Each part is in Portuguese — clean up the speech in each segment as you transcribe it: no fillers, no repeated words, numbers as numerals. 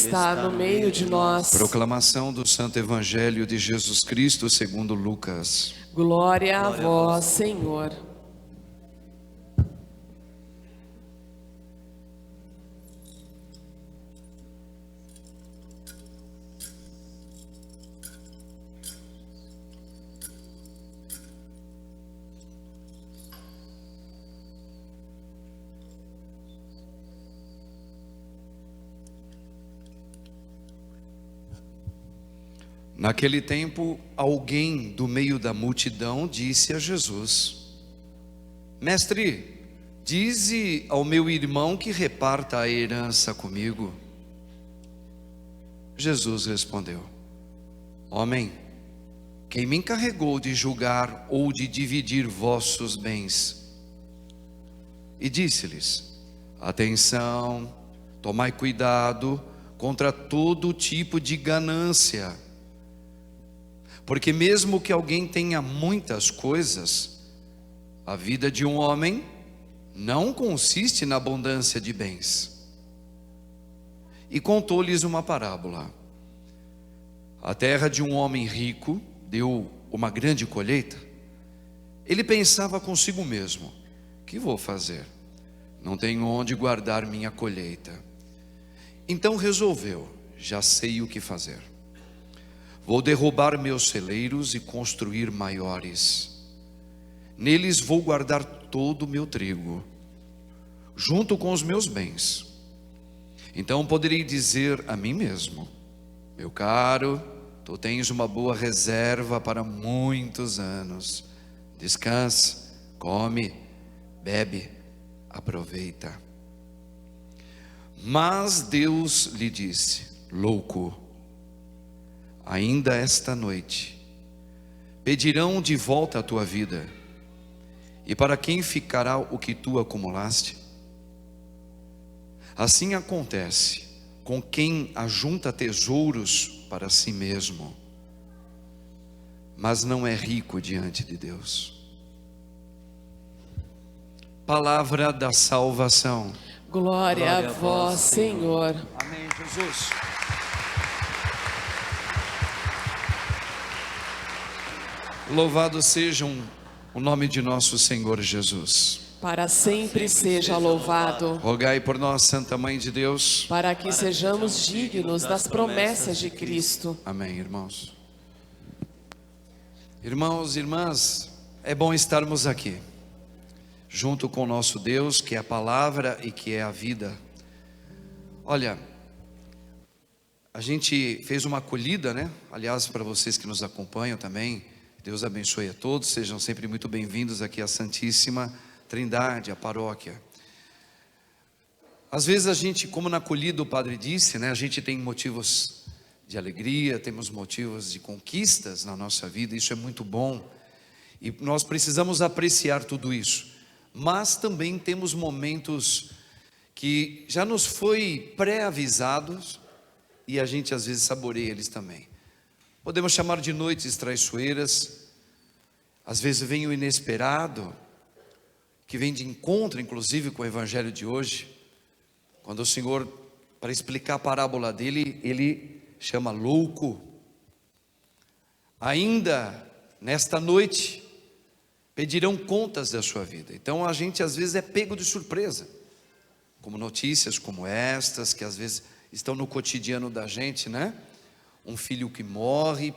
está no meio de nós. Proclamação do Santo Evangelho de Jesus Cristo segundo Lucas. Glória a vós, Senhor. Naquele tempo, alguém do meio da multidão disse a Jesus: Mestre, dize ao meu irmão que reparta a herança comigo. Jesus respondeu: Homem, quem me encarregou de julgar ou de dividir vossos bens? E disse-lhes: Atenção, tomai cuidado contra todo tipo de ganância. Porque mesmo que alguém tenha muitas coisas, a vida de um homem não consiste na abundância de bens. E contou-lhes uma parábola. A terra de um homem rico deu uma grande colheita. Ele pensava consigo mesmo: que vou fazer? Não tenho onde guardar minha colheita. Então resolveu: já sei o que fazer. Vou derrubar meus celeiros e construir maiores. Neles vou guardar todo o meu trigo, junto com os meus bens. Então poderei dizer a mim mesmo: meu caro, tu tens uma boa reserva para muitos anos. Descansa, come, bebe, aproveita. Mas Deus lhe disse: louco, ainda esta noite pedirão de volta a tua vida, e para quem ficará o que tu acumulaste? Assim acontece com quem ajunta tesouros para si mesmo, mas não é rico diante de Deus. Palavra da salvação. Glória a vós, Senhor. Amém, Jesus. Louvado seja o nome de nosso Senhor Jesus. Para sempre seja louvado. Rogai por nós, Santa Mãe de Deus, para que sejamos dignos das promessas de Cristo. Amém, irmãos. Irmãos e irmãs, é bom estarmos aqui, junto com o nosso Deus, que é a palavra e que é a vida. Olha, a gente fez uma acolhida, né? Aliás, para vocês que nos acompanham também, Deus abençoe a todos, sejam sempre muito bem-vindos aqui à Santíssima Trindade, à paróquia. Às vezes a gente, como na acolhida o padre disse, né? A gente tem motivos de alegria, temos motivos de conquistas na nossa vida, isso é muito bom. E nós precisamos apreciar tudo isso. Mas também temos momentos que já nos foi pré-avisados e a gente às vezes saboreia eles também. Podemos chamar de noites traiçoeiras. Às vezes vem o inesperado, que vem de encontro inclusive com o evangelho de hoje. Quando o Senhor, para explicar a parábola dele, ele chama louco. Ainda nesta noite pedirão contas da sua vida. Então a gente às vezes é pego de surpresa, como notícias como estas, que às vezes estão no cotidiano da gente, né? Um filho que morre,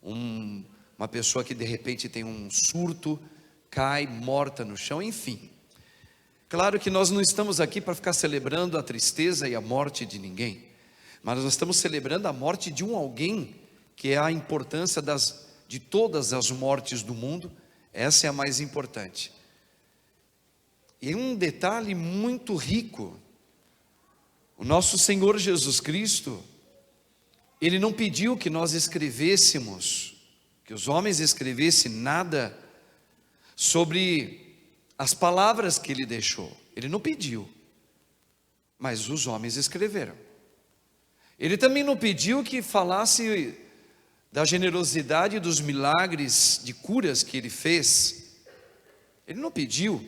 uma pessoa que de repente tem um surto, cai morta no chão, enfim. Claro que nós não estamos aqui para ficar celebrando a tristeza e a morte de ninguém, mas nós estamos celebrando a morte de alguém que é a importância de todas as mortes do mundo. Essa é a mais importante. E um detalhe muito rico: o nosso Senhor Jesus Cristo, Ele não pediu que nós escrevêssemos, que os homens escrevessem nada sobre as palavras que Ele deixou. Ele não pediu, mas os homens escreveram. Ele também não pediu que falasse da generosidade e dos milagres de curas que Ele fez. Ele não pediu,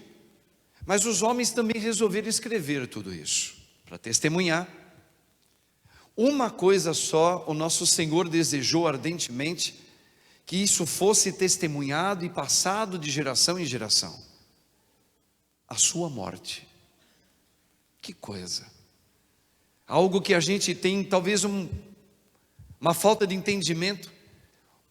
mas os homens também resolveram escrever tudo isso, para testemunhar. uma coisa só o nosso Senhor desejou ardentemente, que isso fosse testemunhado e passado de geração em geração: a sua morte. Que coisa! Algo que a gente tem talvez uma falta de entendimento.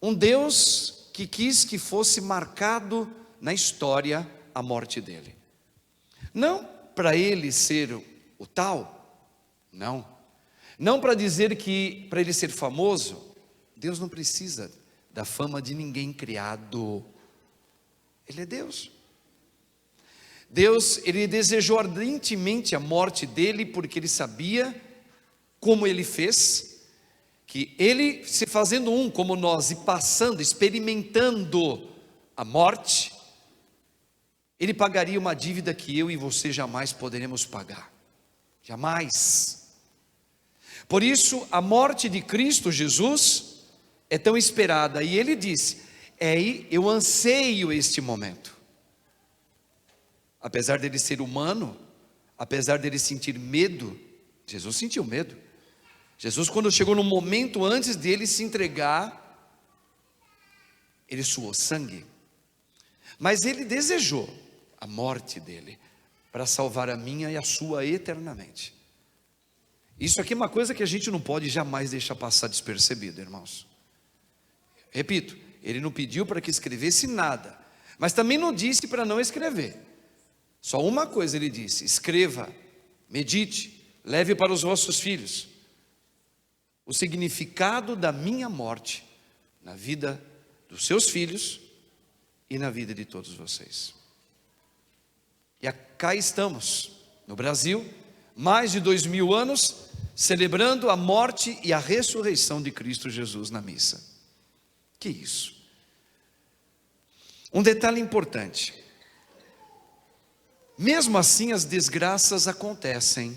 Um Deus que quis que fosse marcado na história a morte dele. Não para ele ser o tal, não. Não para dizer que para ele ser famoso. Deus não precisa da fama de ninguém criado. Ele é Deus. Deus, ele desejou ardentemente a morte dele, porque ele sabia como ele fez, que ele se fazendo um como nós e passando, experimentando a morte, ele pagaria uma dívida que eu e você jamais poderemos pagar. Jamais. Por isso, a morte de Cristo Jesus é tão esperada. E ele disse: eu anseio este momento. Apesar dele ser humano, apesar dele sentir medo, Jesus sentiu medo. Jesus, quando chegou no momento antes dele se entregar, ele suou sangue. Mas ele desejou a morte dele, para salvar a minha e a sua eternamente. Isso aqui é uma coisa que a gente não pode jamais deixar passar despercebido, irmãos. Repito, ele não pediu para que escrevesse nada, mas também não disse para não escrever. Só uma coisa ele disse: escreva, medite, leve para os vossos filhos o significado da minha morte na vida dos seus filhos e na vida de todos vocês. E cá estamos, no Brasil, mais de 2000 anos, celebrando a morte e a ressurreição de Cristo Jesus na missa. Que isso? Um detalhe importante: mesmo assim as desgraças acontecem,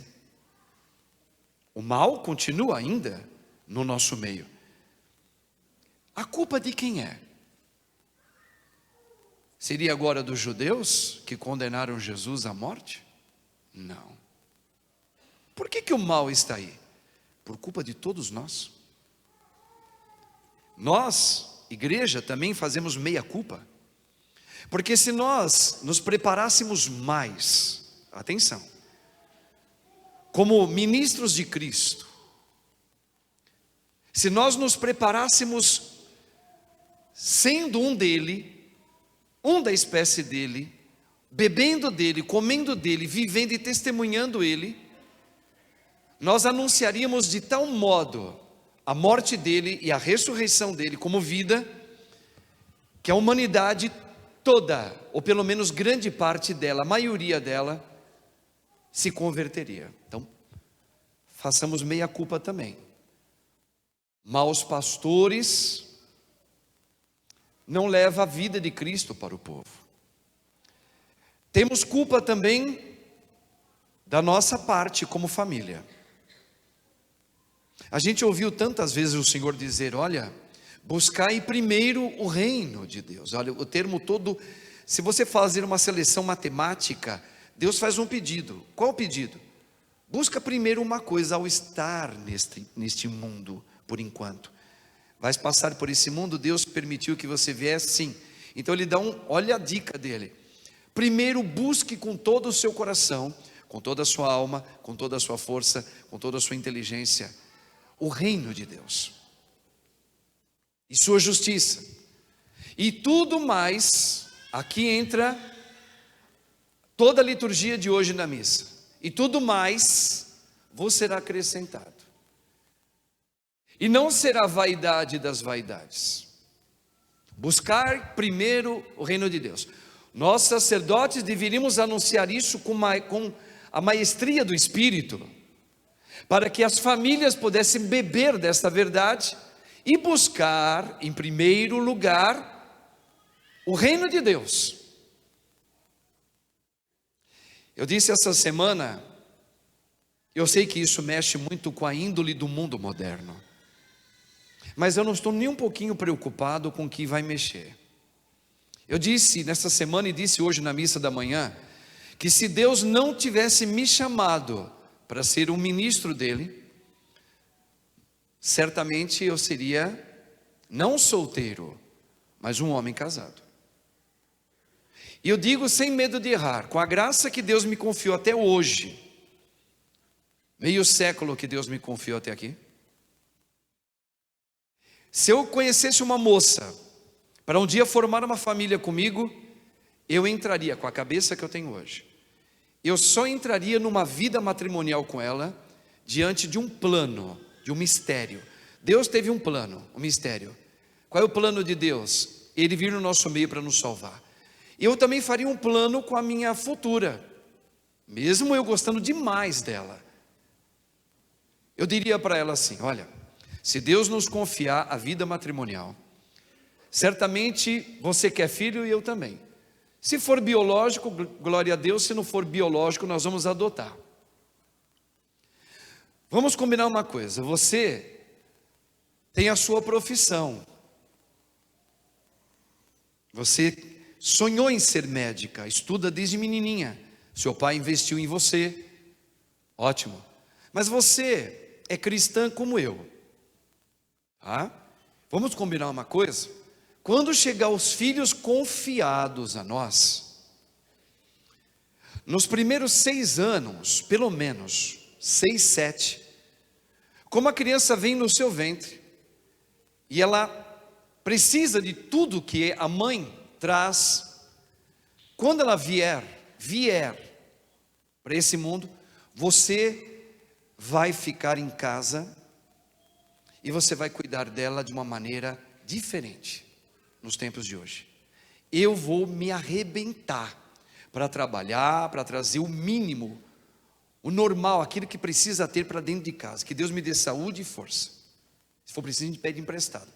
o mal continua ainda no nosso meio. A culpa de quem é? Seria agora dos judeus que condenaram Jesus à morte? Não. Por que o mal está aí? Por culpa de todos nós. Nós, igreja, também fazemos meia culpa. Porque se nós nos preparássemos mais, atenção, como ministros de Cristo, se nós nos preparássemos sendo um dele, um da espécie dele, bebendo dele, comendo dele, vivendo e testemunhando ele, nós anunciaríamos de tal modo a morte dele e a ressurreição dele como vida, que a humanidade toda, ou pelo menos grande parte dela, a maioria dela, se converteria. Então, façamos meia culpa também. Maus pastores não levam a vida de Cristo para o povo. Temos culpa também da nossa parte como família. A gente ouviu tantas vezes o Senhor dizer: olha, buscai primeiro o reino de Deus. Olha, o termo todo, se você fazer uma seleção matemática, Deus faz um pedido. Qual o pedido? Busca primeiro uma coisa ao estar neste mundo, por enquanto. Vais passar por esse mundo, Deus permitiu que você viesse, sim. Então ele dá olha a dica dele: primeiro busque com todo o seu coração, com toda a sua alma, com toda a sua força, com toda a sua inteligência, o reino de Deus e sua justiça, e tudo mais. Aqui entra toda a liturgia de hoje na missa, e tudo mais vos será acrescentado. E não será vaidade das vaidades. Buscar primeiro o reino de Deus. Nós sacerdotes deveríamos anunciar isso com a maestria do Espírito, para que as famílias pudessem beber desta verdade e buscar em primeiro lugar o reino de Deus. Eu disse essa semana, eu sei que isso mexe muito com a índole do mundo moderno, mas eu não estou nem um pouquinho preocupado com o que vai mexer. Eu disse nessa semana e disse hoje na missa da manhã, que se Deus não tivesse me chamado para ser um ministro dele, certamente eu seria não solteiro, mas um homem casado. E eu digo sem medo de errar, com a graça que Deus me confiou até hoje, meio século que Deus me confiou até aqui. Se eu conhecesse uma moça para um dia formar uma família comigo, eu entraria com a cabeça que eu tenho hoje. Eu só entraria numa vida matrimonial com ela diante de um plano, de um mistério. Deus teve um plano, um mistério. Qual é o plano de Deus? Ele vir no nosso meio para nos salvar. Eu também faria um plano com a minha futura, mesmo eu gostando demais dela. Eu diria para ela assim: olha, se Deus nos confiar a vida matrimonial, certamente você quer filho e eu também. Se for biológico, glória a Deus. Se não for biológico, nós vamos adotar. Vamos combinar uma coisa: você tem a sua profissão, você sonhou em ser médica, estuda desde menininha, seu pai investiu em você, ótimo. Mas você é cristã como eu, tá? Vamos combinar uma coisa: quando chegar os filhos confiados a nós, nos primeiros 6 anos, pelo menos 6, 7, como a criança vem no seu ventre, e ela precisa de tudo que a mãe traz, quando ela vier para esse mundo, você vai ficar em casa, e você vai cuidar dela de uma maneira diferente, nos tempos de hoje. Eu vou me arrebentar para trabalhar, para trazer o mínimo, o normal, aquilo que precisa ter para dentro de casa. Que Deus me dê saúde e força. Se for preciso, a gente pede emprestado,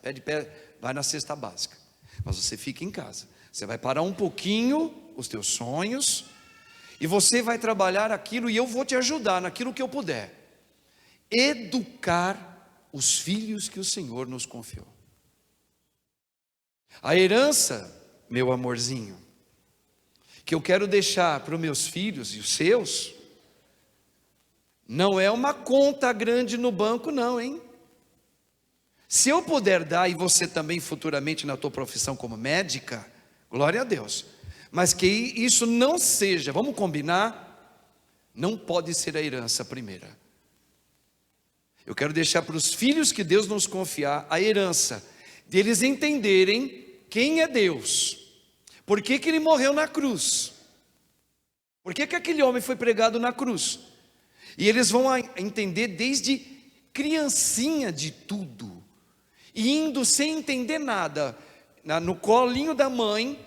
vai na cesta básica, mas você fica em casa. Você vai parar um pouquinho os teus sonhos, e você vai trabalhar aquilo, e eu vou te ajudar naquilo que eu puder. Educar os filhos que o Senhor nos confiou. A herança, meu amorzinho, que eu quero deixar para os meus filhos e os seus, não é uma conta grande no banco não, hein? Se eu puder dar, e você também futuramente na tua profissão como médica, glória a Deus. Mas que isso não seja, vamos combinar, não pode ser a herança primeira. Eu quero deixar para os filhos que Deus nos confiar a herança, deles entenderem quem é Deus, por que Ele morreu na cruz, por que aquele homem foi pregado na cruz, e eles vão entender desde criancinha de tudo, e indo sem entender nada, no colinho da mãe,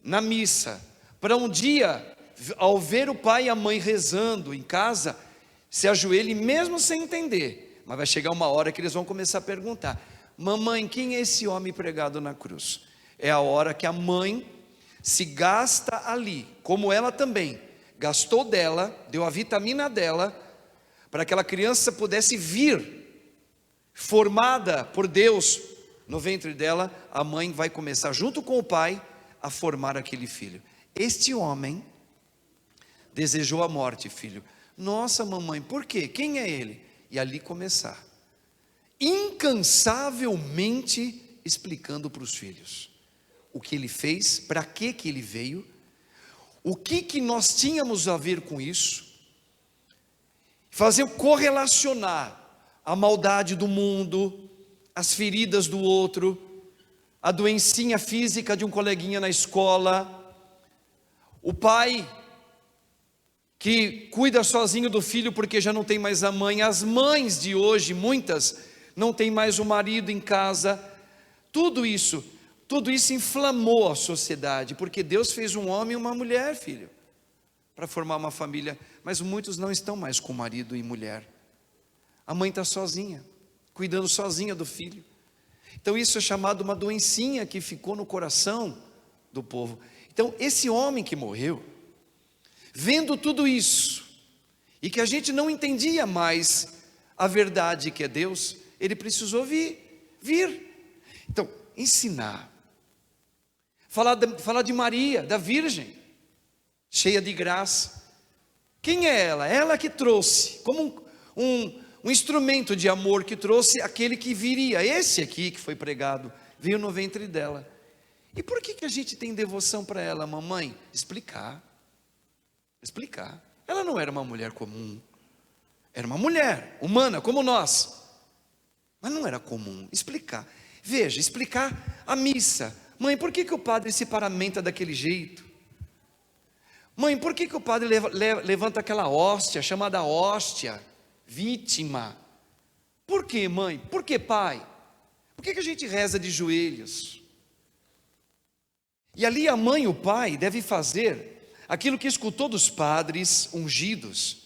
na missa, para um dia, ao ver o pai e a mãe rezando em casa, se ajoelhe mesmo sem entender, mas vai chegar uma hora que eles vão começar a perguntar: mamãe, quem é esse homem pregado na cruz? É a hora que a mãe se gasta ali, como ela também gastou dela, deu a vitamina dela, para que aquela criança pudesse vir, formada por Deus no ventre dela. A mãe vai começar junto com o pai a formar aquele filho. Este homem desejou a morte, filho. Nossa, mamãe, por quê? Quem é ele? E ali começar, incansavelmente explicando para os filhos o que ele fez, para que ele veio, o que nós tínhamos a ver com isso, fazer correlacionar a maldade do mundo, as feridas do outro, a doencinha física de um coleguinha na escola, o pai que cuida sozinho do filho porque já não tem mais a mãe, as mães de hoje, muitas, não tem mais o marido em casa. Tudo isso inflamou a sociedade, porque Deus fez um homem e uma mulher, filho, para formar uma família, mas muitos não estão mais com marido e mulher. A mãe está sozinha, cuidando sozinha do filho. Então isso é chamado uma doencinha que ficou no coração do povo. Então esse homem que morreu, vendo tudo isso, e que a gente não entendia mais a verdade que é Deus, ele precisou vir. Então, ensinar, falar de Maria, da Virgem, cheia de graça. Quem é ela? Ela que trouxe, como um um instrumento de amor que trouxe aquele que viria. Esse aqui que foi pregado, veio no ventre dela. E por que a gente tem devoção para ela, mamãe? Explicar. Ela não era uma mulher comum. Era uma mulher humana como nós. Mas não era comum. Explicar. Veja, explicar a missa. Mãe, por que o padre se paramenta daquele jeito? Mãe, por que o padre levanta aquela hóstia, chamada hóstia, vítima? Por que, mãe? Por que, pai? Por que a gente reza de joelhos? E ali a mãe e o pai devem fazer aquilo que escutou dos padres ungidos,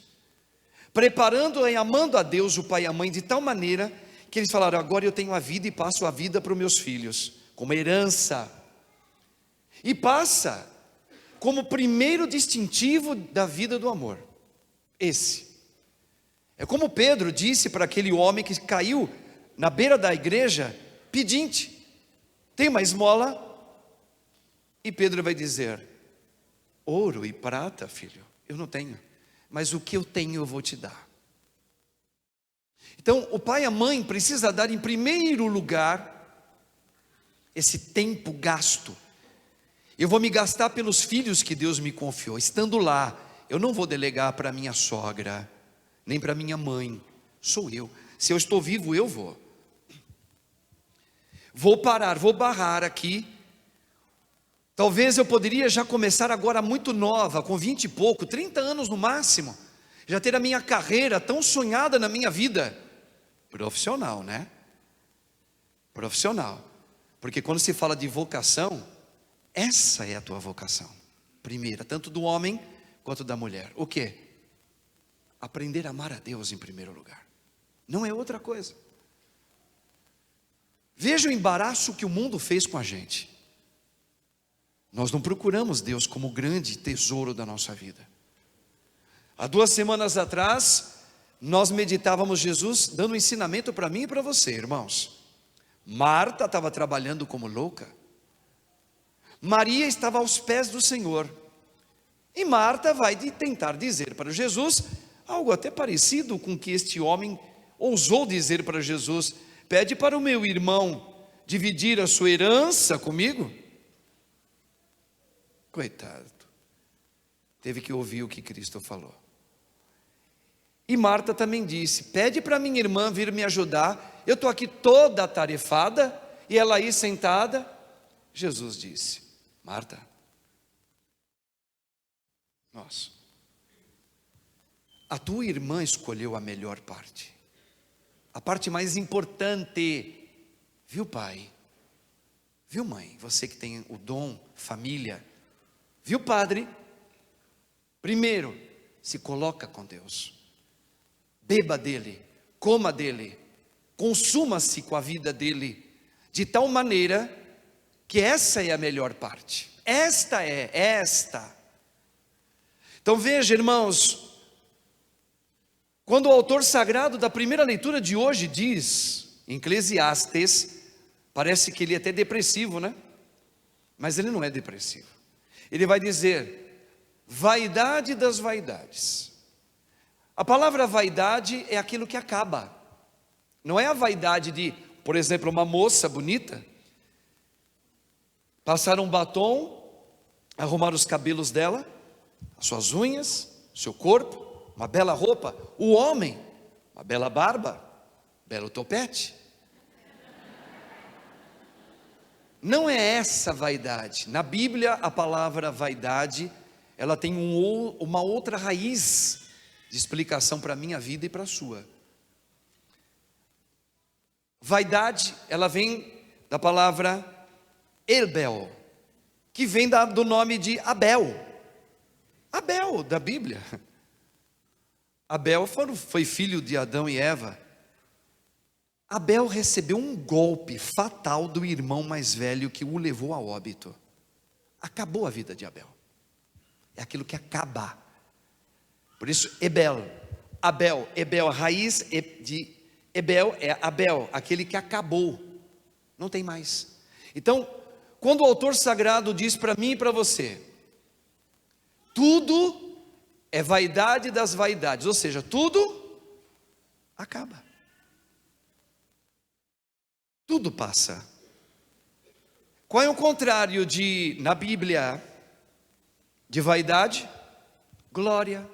preparando e amando a Deus, o pai e a mãe, de tal maneira que eles falaram: agora eu tenho a vida e passo a vida para os meus filhos, como herança. E passa como primeiro distintivo da vida do amor. Esse. É como Pedro disse para aquele homem que caiu na beira da igreja, pedinte: tem uma esmola? E Pedro vai dizer: ouro e prata, filho, eu não tenho, mas o que eu tenho eu vou te dar. Então o pai e a mãe precisam dar em primeiro lugar esse tempo gasto. Eu vou me gastar pelos filhos que Deus me confiou. Estando lá, eu não vou delegar para minha sogra, nem para minha mãe. Sou eu. Se eu estou vivo, eu vou. Vou parar, vou barrar aqui. Talvez eu poderia já começar agora muito nova, com 20 e pouco, 30 anos no máximo, já ter a minha carreira tão sonhada na minha vida, profissional, né? Profissional, porque quando se fala de vocação, essa é a tua vocação, primeira, tanto do homem quanto da mulher. O quê? Aprender a amar a Deus em primeiro lugar, não é outra coisa. Veja o embaraço que o mundo fez com a gente. Nós não procuramos Deus como o grande tesouro da nossa vida. Há 2 semanas atrás, nós meditávamos Jesus dando um ensinamento para mim e para você, irmãos. Marta estava trabalhando como louca. Maria estava aos pés do Senhor. E Marta vai tentar dizer para Jesus algo até parecido com o que este homem ousou dizer para Jesus: pede para o meu irmão dividir a sua herança comigo. Coitado, teve que ouvir o que Cristo falou. E Marta também disse: pede para minha irmã vir me ajudar, eu estou aqui toda atarefada, e ela aí sentada. Jesus disse: Marta, a tua irmã escolheu a melhor parte, a parte mais importante, viu, pai? Viu, mãe? Você que tem o dom, família. Viu, padre? Primeiro, se coloca com Deus. Beba dele, coma dele, consuma-se com a vida dele, de tal maneira que essa é a melhor parte. Esta. Então veja, irmãos, quando o autor sagrado da primeira leitura de hoje diz, em Eclesiastes, parece que ele é até depressivo, né? Mas ele não é depressivo. Ele vai dizer: vaidade das vaidades. A palavra vaidade é aquilo que acaba. Não é a vaidade de, por exemplo, uma moça bonita passar um batom, arrumar os cabelos dela, as suas unhas, seu corpo, uma bela roupa. O homem, uma bela barba, belo topete. Não é essa vaidade. Na Bíblia, a palavra vaidade, ela tem uma outra raiz de explicação para a minha vida e para a sua. Vaidade, ela vem da palavra Elbel, que vem do nome de Abel. Abel, da Bíblia. Abel foi filho de Adão e Eva. Abel recebeu um golpe fatal do irmão mais velho que o levou a óbito. Acabou a vida de Abel. É aquilo que acaba. Por isso, Abel, a raiz de Ebel é Abel, aquele que acabou. Não tem mais. Então, quando o autor sagrado diz para mim e para você, tudo é vaidade das vaidades, ou seja, tudo acaba. Tudo passa. Qual é o contrário na Bíblia, de vaidade? Glória.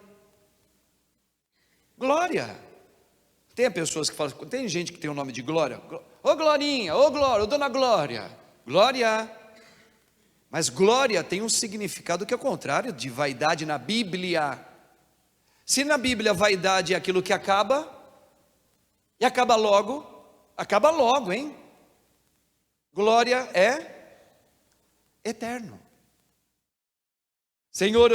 Glória. Tem pessoas que falam, tem gente que tem o nome de Glória. Ô Glorinha, ô Glória, ô Dona Glória. Glória. Mas glória tem um significado que é o contrário de vaidade na Bíblia. Se na Bíblia vaidade é aquilo que acaba, e acaba logo, hein? Glória é eterno. Senhor,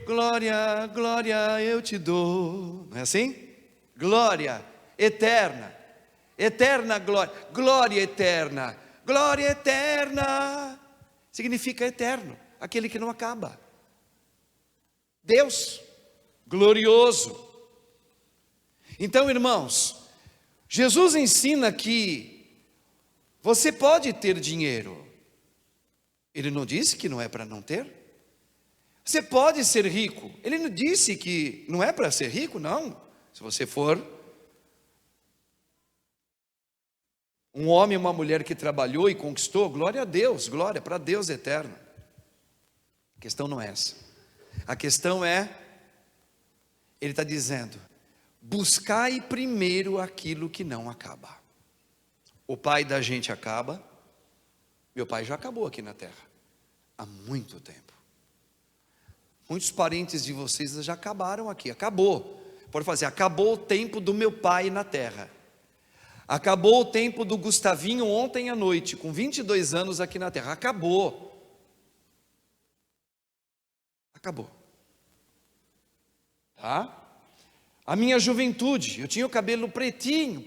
glória, glória eu te dou. Não é assim? Glória eterna, eterna glória, glória eterna, glória eterna. Significa eterno, aquele que não acaba. Deus glorioso. Então, irmãos, Jesus ensina que você pode ter dinheiro. Ele não disse que não é para não ter. Você pode ser rico. Ele não disse que não é para ser rico, não. Se você for um homem e uma mulher que trabalhou e conquistou, glória a Deus, glória para Deus eterno. A questão não é essa. A questão é, ele está dizendo, buscai primeiro aquilo que não acaba. O pai da gente acaba. Meu pai já acabou aqui na terra, há muito tempo. Muitos parentes de vocês já acabaram aqui, acabou. Pode fazer, acabou o tempo do meu pai na terra. Acabou o tempo do Gustavinho ontem à noite, com 22 anos aqui na terra. Acabou. Acabou. Tá? A minha juventude, eu tinha o cabelo pretinho.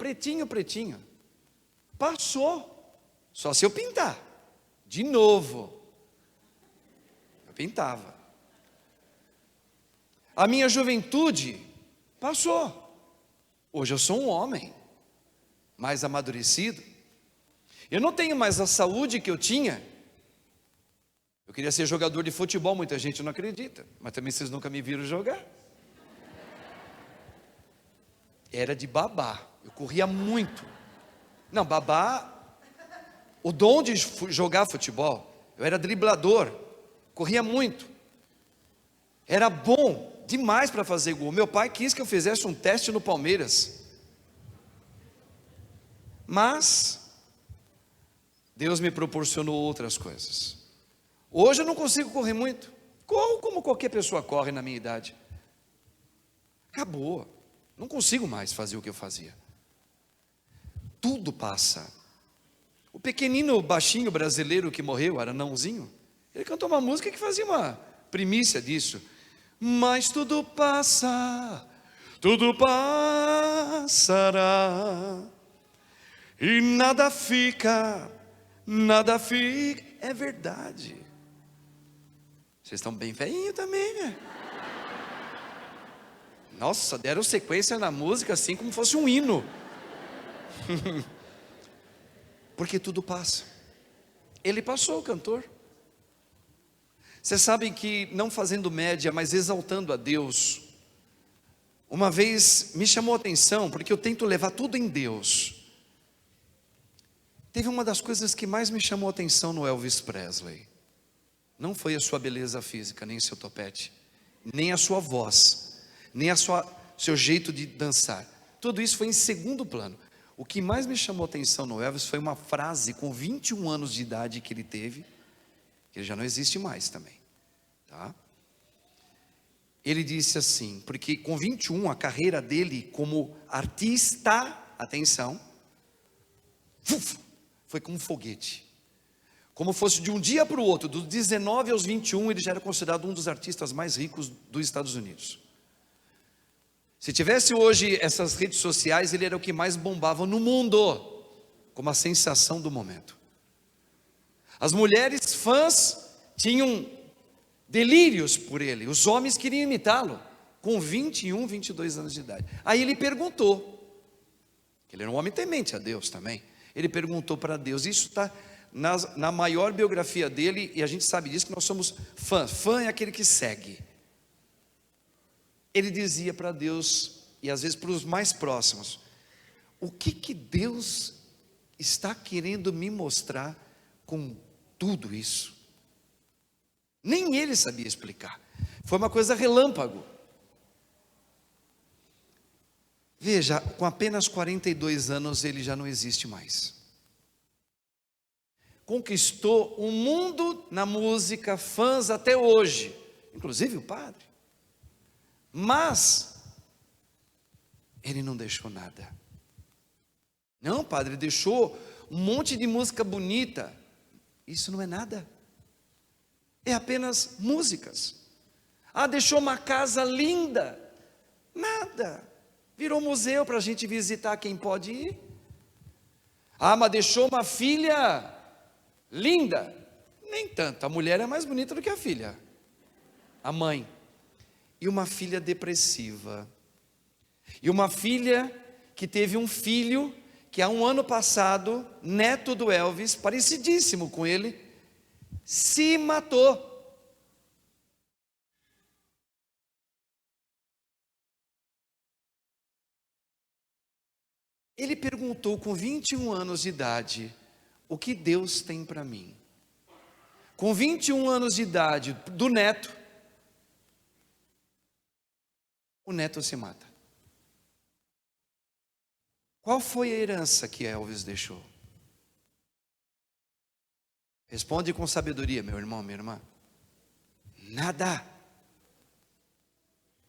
Passou. Só se eu pintar. De novo. Eu pintava. A minha juventude passou. Hoje eu sou um homem mais amadurecido. Eu não tenho mais a saúde que eu tinha. Eu queria ser jogador de futebol, muita gente não acredita, mas também vocês nunca me viram jogar. Era de babá, eu corria muito. Não, babá, o dom de jogar futebol, eu era driblador, corria muito. Era bom demais para fazer gol. Meu pai quis que eu fizesse um teste no Palmeiras. Mas Deus me proporcionou outras coisas. Hoje eu não consigo correr muito. Corro como qualquer pessoa corre na minha idade. Acabou. Não consigo mais fazer o que eu fazia. Tudo passa. O pequenino baixinho brasileiro que morreu, Aranãozinho, ele cantou uma música que fazia uma primícia disso. Mas tudo passa, tudo passará, e nada fica. É verdade. Vocês estão bem velhinhos também, né? Nossa, deram sequência na música assim como fosse um hino. Porque tudo passa. Ele passou, o cantor. Vocês sabem que, não fazendo média, mas exaltando a Deus, uma vez me chamou a atenção, porque eu tento levar tudo em Deus. Teve uma das coisas que mais me chamou a atenção no Elvis Presley. Não foi a sua beleza física, nem seu topete, nem a sua voz, nem seu jeito de dançar. Tudo isso foi em segundo plano. O que mais me chamou a atenção no Elvis foi uma frase com 21 anos de idade que ele teve, que ele já não existe mais também, tá? Ele disse assim, porque com 21 a carreira dele como artista, atenção, foi como um foguete. Como fosse de um dia para o outro, dos 19 aos 21, ele já era considerado um dos artistas mais ricos dos Estados Unidos. Se tivesse hoje essas redes sociais, ele era o que mais bombava no mundo, como a sensação do momento. As mulheres fãs tinham delírios por ele, os homens queriam imitá-lo, com 21, 22 anos de idade. Aí ele perguntou, ele era um homem temente a Deus também, ele perguntou para Deus, isso está na maior biografia dele, e a gente sabe disso, que nós somos fãs. Fã é aquele que segue. Ele dizia para Deus, e às vezes para os mais próximos, o que Deus está querendo me mostrar com tudo isso? Nem ele sabia explicar. Foi uma coisa relâmpago. Veja, com apenas 42 anos ele já não existe mais. Conquistou o mundo na música, fãs até hoje, inclusive o padre. Mas ele não deixou nada. Não, padre, deixou um monte de música bonita. Isso não é nada. É apenas músicas. Ah, deixou uma casa linda. Nada. Virou museu para a gente visitar, quem pode ir. Ah, mas deixou uma filha linda. Nem tanto, a mulher é mais bonita do que a filha, a mãe. E uma filha depressiva. E uma filha que teve um filho que há um ano passado, neto do Elvis, parecidíssimo com ele, se matou. Ele perguntou com 21 anos de idade, o que Deus tem para mim? Com 21 anos de idade do neto, o neto se mata. Qual foi a herança que Elvis deixou? Responde com sabedoria, meu irmão, minha irmã. Nada.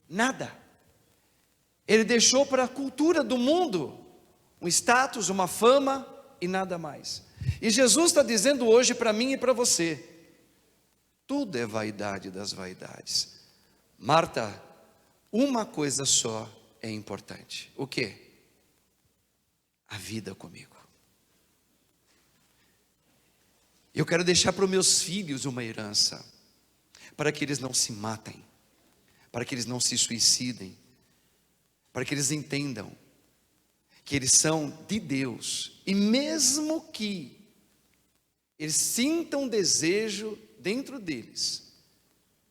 Nada. Ele deixou para a cultura do mundo um status, uma fama e nada mais. E Jesus está dizendo hoje para mim e para você: tudo é vaidade das vaidades. Marta, uma coisa só é importante. O quê? A vida comigo. Eu quero deixar para os meus filhos uma herança, para que eles não se matem, para que eles não se suicidem, para que eles entendam que eles são de Deus, e mesmo que eles sintam desejo dentro deles,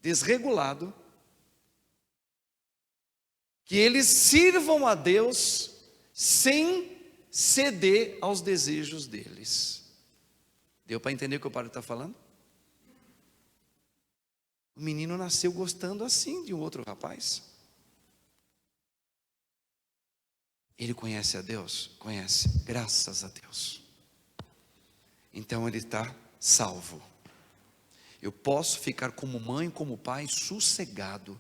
desregulado, que eles sirvam a Deus sem ceder aos desejos deles. Deu para entender o que o padre está falando? O menino nasceu gostando assim de um outro rapaz. Ele conhece a Deus? Conhece, graças a Deus. Então ele está salvo. Eu posso ficar como mãe, como pai, sossegado,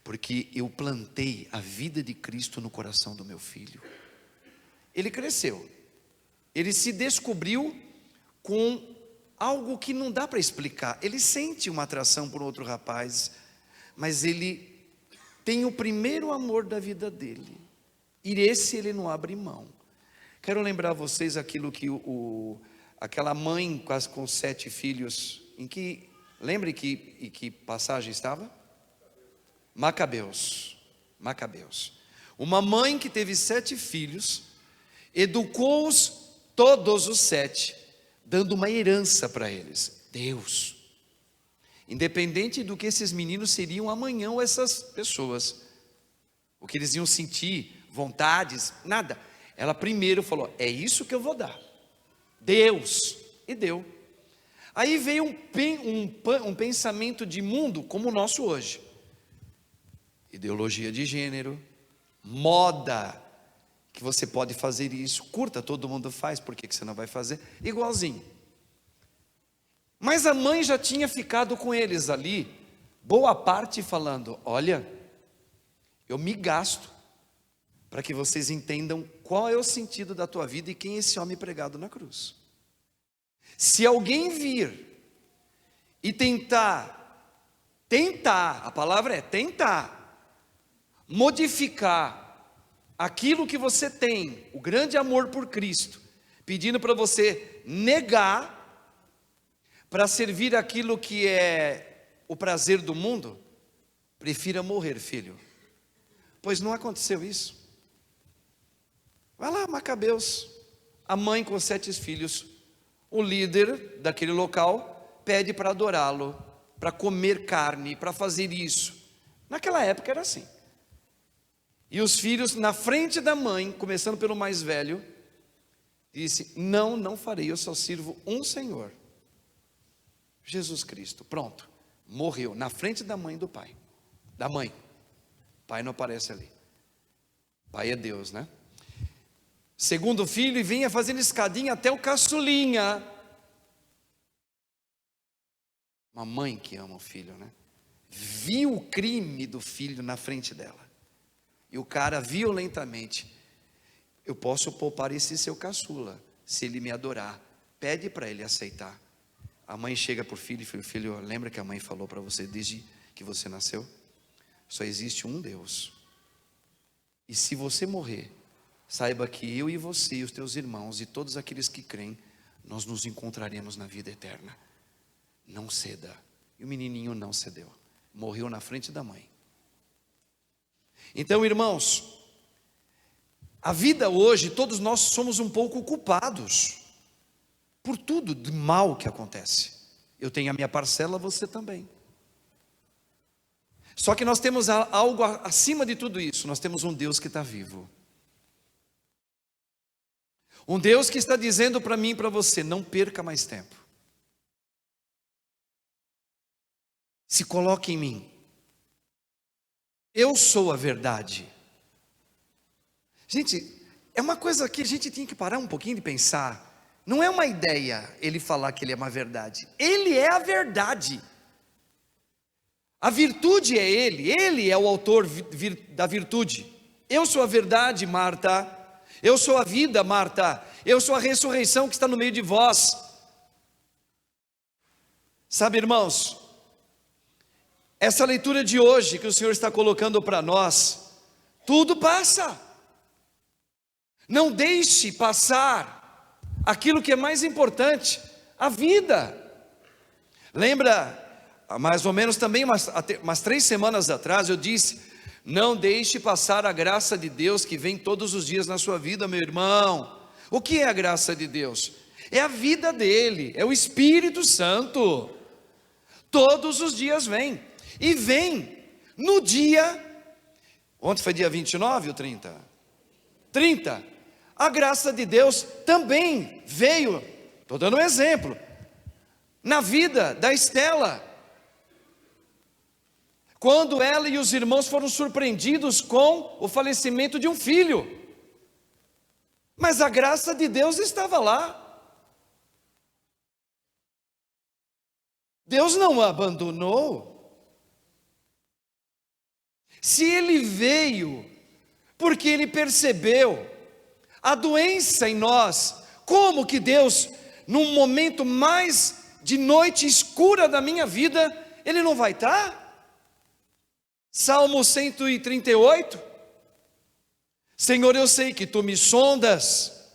porque eu plantei a vida de Cristo no coração do meu filho. Ele cresceu, ele se descobriu com algo que não dá para explicar. Ele sente uma atração por outro rapaz, mas ele tem o primeiro amor da vida dele, e esse ele não abre mão. Quero lembrar vocês aquilo que aquela mãe com 7 filhos, lembre em que passagem estava? Macabeus. Uma mãe que teve 7 filhos, educou-os todos os 7, dando uma herança para eles, Deus. Independente do que esses meninos seriam amanhã, ou essas pessoas, o que eles iam sentir, vontades, nada. Ela primeiro falou, é isso que eu vou dar, Deus, e deu. Aí veio um pensamento de mundo como o nosso hoje, ideologia de gênero, moda, que você pode fazer isso, curta, todo mundo faz, por que você não vai fazer? Igualzinho. Mas a mãe já tinha ficado com eles ali, boa parte falando, olha, eu me gasto, para que vocês entendam qual é o sentido da tua vida e quem é esse homem pregado na cruz. Se alguém vir e tentar, a palavra é tentar, modificar aquilo que você tem, o grande amor por Cristo, pedindo para você negar, para servir aquilo que é o prazer do mundo, prefira morrer, filho. Pois não aconteceu isso. Vai lá, Macabeus, a mãe com 7 filhos, o líder daquele local pede para adorá-lo, para comer carne, para fazer isso. Naquela época era assim. E os filhos, na frente da mãe, começando pelo mais velho, disse: não, não farei, eu só sirvo um Senhor, Jesus Cristo. Pronto, morreu na frente da mãe e do pai. Da mãe, pai não aparece ali. Pai é Deus, né? Segundo filho, e vinha fazendo escadinha até o caçulinha. Uma mãe que ama o filho, né? Viu o crime do filho na frente dela. E o cara violentamente: eu posso poupar esse seu caçula, se ele me adorar. Pede para ele aceitar. A mãe chega para o filho e fala: filho, lembra que a mãe falou para você desde que você nasceu? Só existe um Deus. E se você morrer, saiba que eu e você, e os teus irmãos e todos aqueles que creem, nós nos encontraremos na vida eterna. Não ceda. E o menininho não cedeu. Morreu na frente da mãe. Então, irmãos, a vida hoje, todos nós somos um pouco culpados por tudo de mal que acontece. Eu tenho a minha parcela, você também. Só que nós temos algo acima de tudo isso. Nós temos um Deus que está vivo. Um Deus que está dizendo para mim e para você: não perca mais tempo. Se coloque em mim. Eu sou a verdade. Gente, é uma coisa que a gente tem que parar um pouquinho de pensar. Não é uma ideia ele falar que ele é uma verdade. Ele é a verdade. A virtude é ele é o autor da virtude. Eu sou a verdade, Marta. Eu sou a vida, Marta. Eu sou a ressurreição que está no meio de vós. Sabe, irmãos, essa leitura de hoje que o Senhor está colocando para nós, tudo passa. Não deixe passar aquilo que é mais importante, a vida. Lembra, mais ou menos também umas 3 semanas atrás, eu disse: não deixe passar a graça de Deus que vem todos os dias na sua vida, meu irmão. O que é a graça de Deus? É a vida dele, é o Espírito Santo. Todos os dias vem. E vem no dia, ontem foi dia 29 ou 30? 30. A graça de Deus também veio, estou dando um exemplo, na vida da Estela. Quando ela e os irmãos foram surpreendidos com o falecimento de um filho. Mas a graça de Deus estava lá. Deus não a abandonou. Se ele veio porque ele percebeu a doença em nós, como que Deus, num momento mais de noite escura da minha vida, ele não vai estar? Salmo 138, Senhor, eu sei que tu me sondas,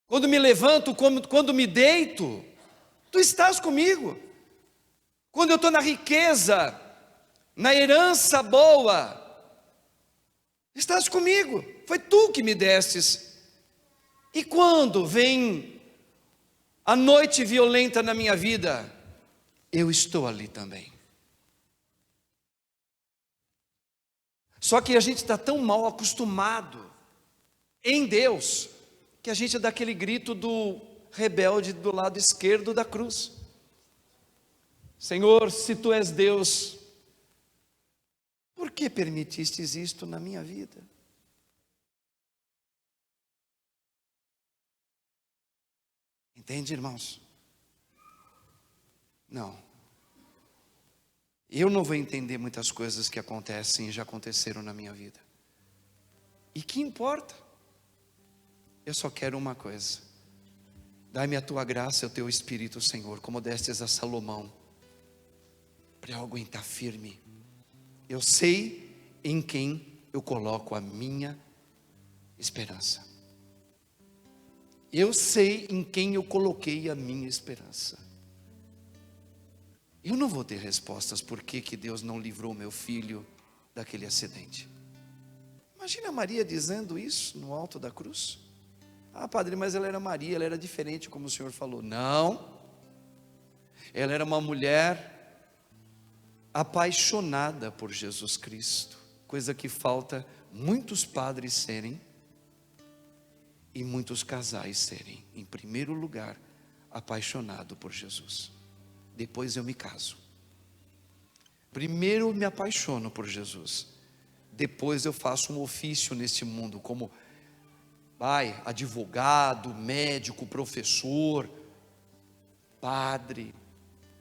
quando me levanto, quando me deito, tu estás comigo, quando eu estou na riqueza, na herança boa, estás comigo, foi tu que me destes. E quando vem a noite violenta na minha vida, eu estou ali também. Só que a gente está tão mal acostumado em Deus, que a gente dá aquele grito do rebelde do lado esquerdo da cruz: Senhor, se tu és Deus, por que permitistes isto na minha vida? Entende, irmãos? Não. Eu não vou entender muitas coisas que acontecem e já aconteceram na minha vida. E que importa? Eu só quero uma coisa: dai-me a tua graça e o teu Espírito, Senhor, como destes a Salomão, para eu aguentar firme. Eu sei em quem eu coloco a minha esperança. Eu sei em quem eu coloquei a minha esperança. Eu não vou ter respostas por que Deus não livrou meu filho daquele acidente. Imagina Maria dizendo isso no alto da cruz. Ah, padre, mas ela era Maria, ela era diferente, como o senhor falou. Não, ela era uma mulher apaixonada por Jesus Cristo, coisa que falta muitos padres serem e muitos casais serem. Em primeiro lugar, apaixonado por Jesus. Depois eu me caso. Primeiro eu me apaixono por Jesus. Depois eu faço um ofício neste mundo como advogado, médico, professor, padre.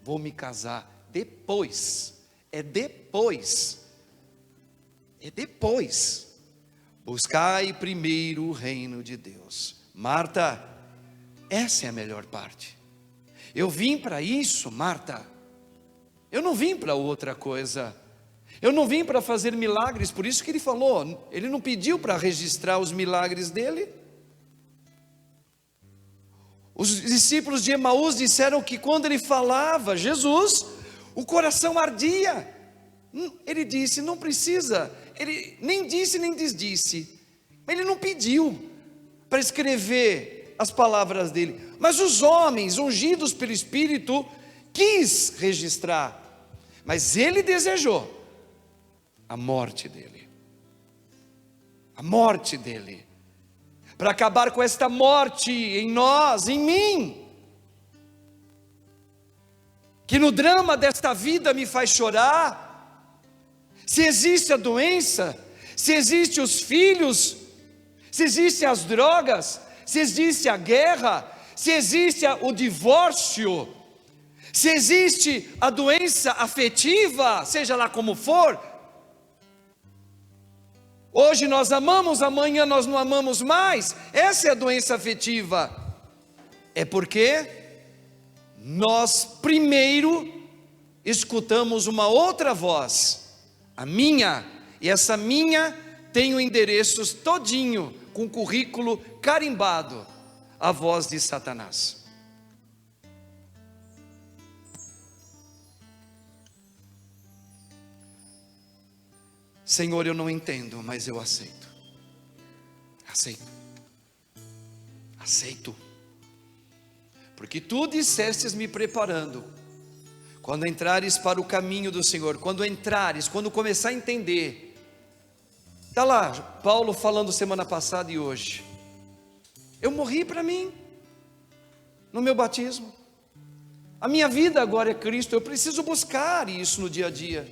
Vou me casar. Depois. É depois. Buscai primeiro o reino de Deus. Marta, essa é a melhor parte. Eu vim para isso, Marta. Eu não vim para outra coisa. Eu não vim para fazer milagres. Por isso que ele falou, ele não pediu para registrar os milagres dele. Os discípulos de Emaús disseram que quando ele falava, Jesus, o coração ardia. Ele disse, não precisa. Ele nem disse nem desdisse. Ele não pediu para escrever as palavras dele. Mas os homens ungidos pelo Espírito quis registrar. Mas ele desejou a morte dele. A morte dele. Para acabar com esta morte em nós, em mim. Que no drama desta vida me faz chorar. Se existe a doença, se existe os filhos, se existem as drogas, se existe a guerra, se existe o divórcio, se existe a doença afetiva, seja lá como for. Hoje nós amamos, amanhã nós não amamos mais. Essa é a doença afetiva. É porque nós primeiro escutamos uma outra voz, a minha, e essa minha tem o endereço todinho, com currículo carimbado, a voz de Satanás. Senhor, eu não entendo, mas eu aceito. Aceito. Porque tu dissestes me preparando. Quando entrares para o caminho do Senhor, quando começar a entender. Está lá, Paulo falando semana passada e hoje. Eu morri para mim, no meu batismo. A minha vida agora é Cristo, eu preciso buscar isso no dia a dia.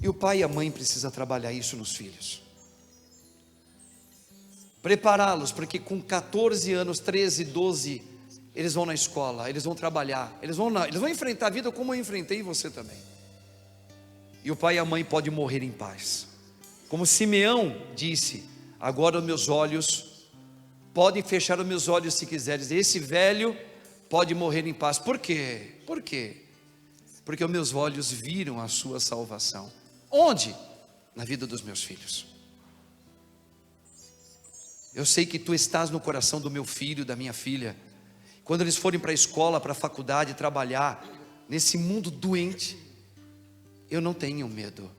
E o pai e a mãe precisam trabalhar isso nos filhos. Prepará-los, porque com 14 anos, 13, 12, eles vão na escola, eles vão trabalhar, eles vão enfrentar a vida como eu enfrentei, e você também. E o pai e a mãe podem morrer em paz. Como Simeão disse, agora os meus olhos, podem fechar os meus olhos se quiseres, esse velho pode morrer em paz. Por quê? Por quê? Porque os meus olhos viram a sua salvação. Onde? Na vida dos meus filhos. Eu sei que tu estás no coração do meu filho, da minha filha. Quando eles forem para a escola, para a faculdade, trabalhar, nesse mundo doente, eu não tenho medo,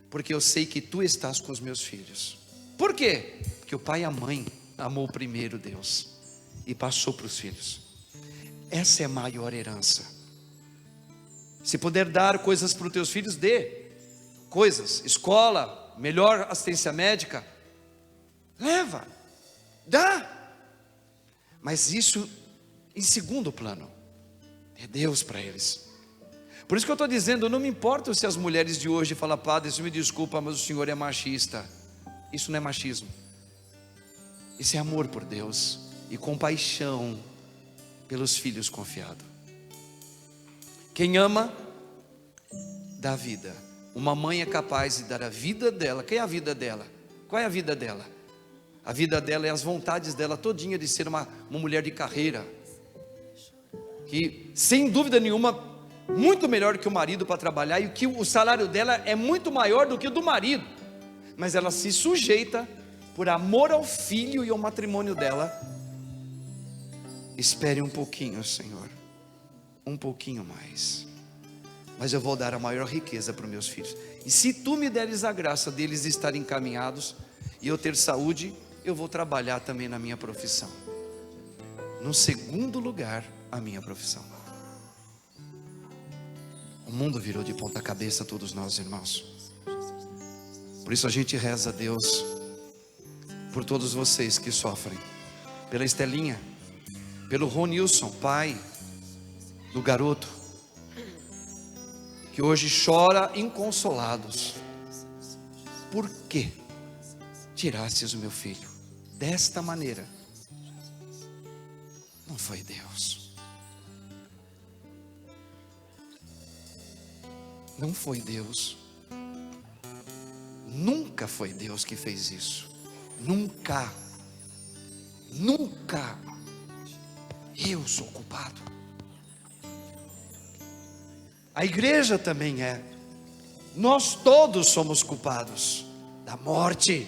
porque eu sei que tu estás com os meus filhos. Por quê? Porque o pai e a mãe amou primeiro Deus e passou para os filhos. Essa é a maior herança. Se puder dar coisas para os teus filhos, dê. Coisas, escola, melhor assistência médica, leva, dá. Mas isso em segundo plano, é Deus para eles. Por isso que eu estou dizendo, não me importa se as mulheres de hoje falam, padre, isso me desculpa, mas o senhor é machista. Isso não é machismo. Isso é amor por Deus e compaixão pelos filhos confiado. Quem ama, dá vida. Uma mãe é capaz de dar a vida dela. Quem é a vida dela? Qual é a vida dela? A vida dela é as vontades dela todinha de ser uma mulher de carreira, que sem dúvida nenhuma muito melhor que o marido para trabalhar, e que o salário dela é muito maior do que o do marido, mas ela se sujeita por amor ao filho e ao matrimônio dela. Espere um pouquinho, Senhor, um pouquinho mais, mas eu vou dar a maior riqueza para os meus filhos. E se tu me deres a graça deles estarem encaminhados e eu ter saúde, eu vou trabalhar também na minha profissão. No segundo lugar, a minha profissão. O mundo virou de ponta cabeça, todos nós, irmãos. Por isso a gente reza a Deus por todos vocês que sofrem, pela Estelinha, pelo Ronilson, pai do garoto, que hoje chora inconsolados. Por que tirastes o meu filho desta maneira? Não foi Deus. Não foi Deus. Nunca foi Deus que fez isso. Nunca. Nunca. Eu sou culpado. A igreja também é. Nós todos somos culpados da morte,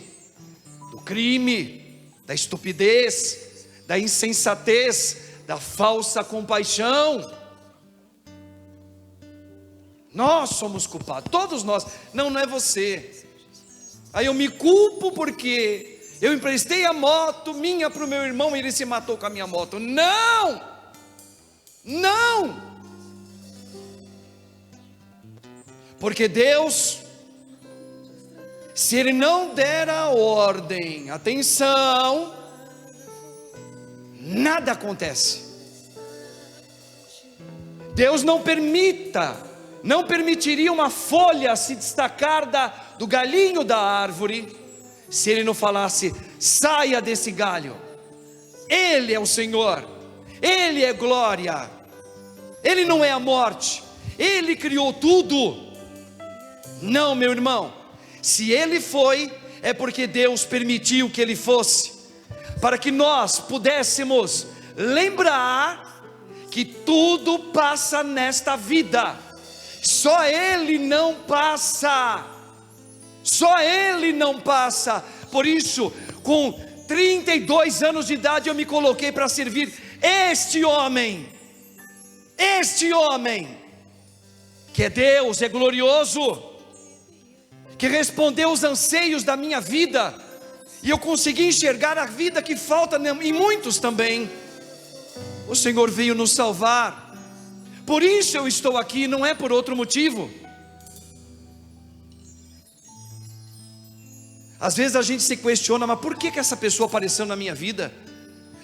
do crime, da estupidez, da insensatez, da falsa compaixão. Nós somos culpados, todos nós. Não é você. Aí eu me culpo porque eu emprestei a moto minha para o meu irmão e ele se matou com a minha moto. Não! Não! Porque Deus, se Ele não der a ordem, atenção, nada acontece. Deus não permitiria uma folha se destacar do galinho da árvore, se Ele não falasse: saia desse galho. Ele é o Senhor, Ele é glória, Ele não é a morte, Ele criou tudo. Não, meu irmão, se Ele foi, é porque Deus permitiu que Ele fosse, para que nós pudéssemos lembrar que tudo passa nesta vida. Só Ele não passa. Só Ele não passa. Por isso, com 32 anos de idade, eu me coloquei para servir este homem, que é Deus, é glorioso, que respondeu os anseios da minha vida, e eu consegui enxergar a vida que falta em muitos também. O Senhor veio nos salvar. Por isso eu estou aqui, não é por outro motivo. Às vezes a gente se questiona: mas por que essa pessoa apareceu na minha vida?